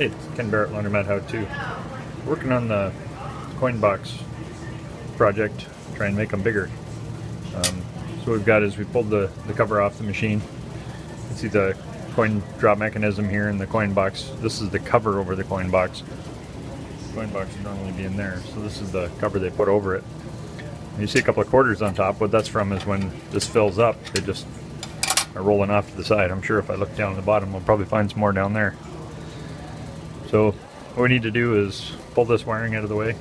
Hey, it's Ken Barrett, Laundromat How To. Working on the coin box project, try and make them bigger. So what we've got is we pulled the cover off the machine. You can see the coin drop mechanism here in the coin box. This is the cover over the coin box. The coin box would normally be in there, so this is the cover they put over it. And you see a couple of quarters on top. What that's from is when this fills up, they just are rolling off to the side. I'm sure if I look down at the bottom, we'll probably find some more down there. So what we need to do is pull this wiring out of the way,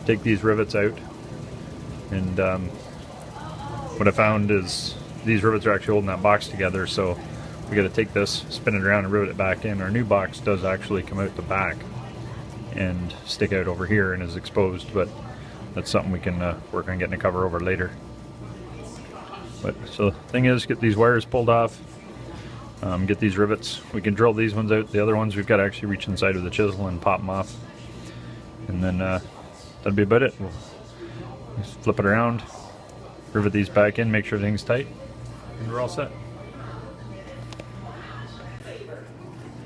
take these rivets out, and what I found is these rivets are actually holding that box together, so we got to take this, spin it around and rivet it back in. Our new box does actually come out the back and stick out over here and is exposed, but that's something we can work on getting a cover over later. But so the thing is, get these wires pulled off, get these rivets. We can drill these ones out. The other ones we've got to actually reach inside with a chisel and pop them off, and then that'll be about it. We'll just flip it around, rivet these back in, make sure everything's tight, and we're all set.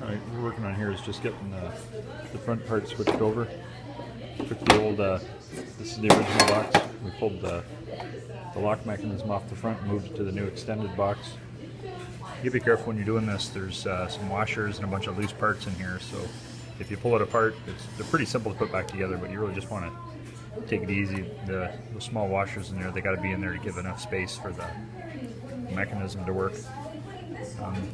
Alright, what we're working on here is just getting the front part switched over. Took the old, this is the original box. We pulled the lock mechanism off the front and moved it to the new extended box. You be careful when you're doing this. There's some washers and a bunch of loose parts in here, so if you pull it apart, they're pretty simple to put back together, but you really just want to take it easy. The small washers in there, they got to be in there to give enough space for the mechanism to work.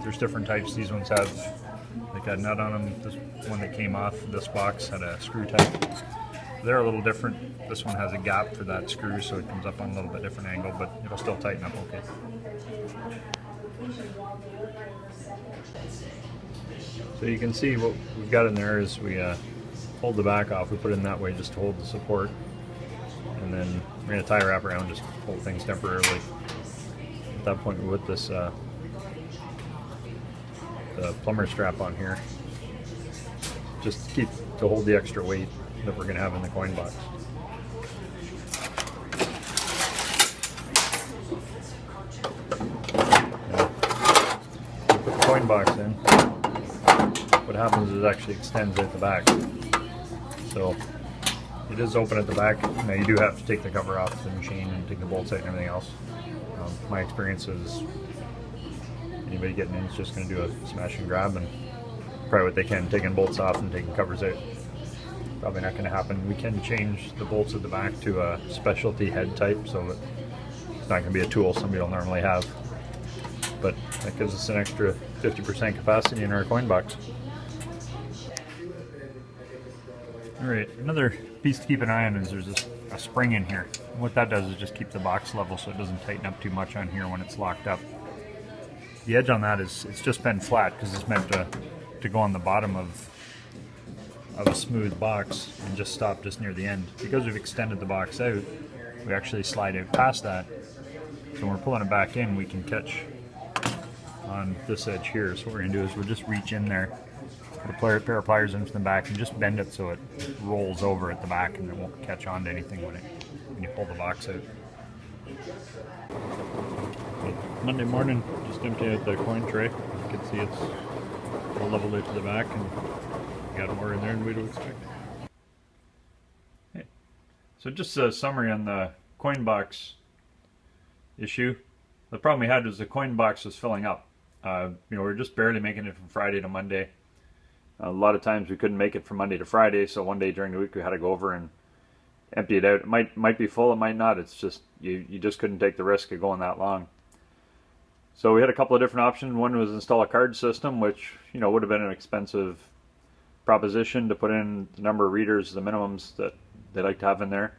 There's different types. These ones have like a nut on them. This one that came off this box had a screw type. They're a little different. This one has a gap for that screw, so it comes up on a little bit different angle, but it'll still tighten up okay. So you can see what we've got in there is we pulled the back off. We put it in that way just to hold the support, and then we're going to tie a wrap around, just hold things temporarily. At that point we put this the plumber strap on here, just to hold the extra weight that we're going to have in the coin box. Put the coin box in. What happens is it actually extends out the back. So it is open at the back. Now you do have to take the cover off the machine and take the bolts out and everything else. My experience is anybody getting in is just going to do a smash and grab, and probably what they can, taking bolts off and taking covers out. Probably not going to happen. We can change the bolts at the back to a specialty head type, so that it's not going to be a tool somebody will normally have. But that gives us an extra 50% capacity in our coin box. Alright, another piece to keep an eye on is there's a spring in here. And what that does is just keep the box level so it doesn't tighten up too much on here when it's locked up. The edge on that is, it's just been flat because it's meant to go on the bottom of a smooth box and just stop just near the end. Because we've extended the box out, we actually slide out past that. So when we're pulling it back in, we can catch on this edge here. So what we're going to do is we'll just reach in there, put a pair of pliers into the back and just bend it so it rolls over at the back and it won't catch on to anything when you pull the box out. Monday morning, just empty out the coin tray. You can see it's all leveled out to the back and got more in there than we'd expect. Okay. So just a summary on the coin box issue. The problem we had was the coin box was filling up. We were just barely making it from Friday to Monday. A lot of times we couldn't make it from Monday to Friday, so one day during the week we had to go over and empty it out. It might be full, it might not. It's just you just couldn't take the risk of going that long. So we had a couple of different options. One was install a card system, which would have been an expensive proposition to put in the number of readers, the minimums that they like to have in there,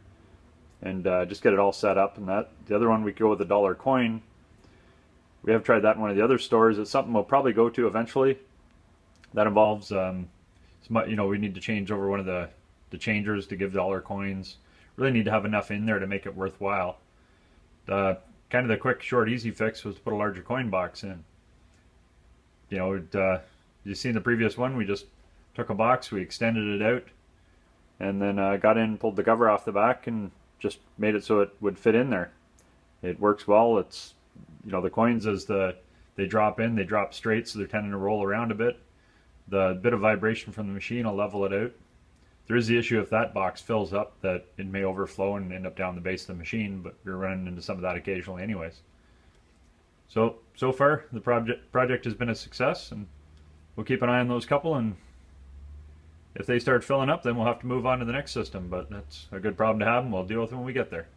and just get it all set up. And that the other one, we go with the dollar coin. We have tried that in one of the other stores. It's something we'll probably go to eventually. That involves we need to change over one of the changers to give dollar coins. Really need to have enough in there to make it worthwhile. Kind of the quick, short, easy fix was to put a larger coin box in. You see in the previous one, we just took a box, we extended it out, and then got in, pulled the cover off the back, and just made it so it would fit in there. It works well. It's the coins, as they drop in, they drop straight, so they're tending to roll around a bit. The bit of vibration from the machine will level it out. There is the issue if that box fills up that it may overflow and end up down the base of the machine, but we're running into some of that occasionally anyways. So far the project has been a success, and we'll keep an eye on those couple, and if they start filling up then we'll have to move on to the next system, but that's a good problem to have and we'll deal with it when we get there.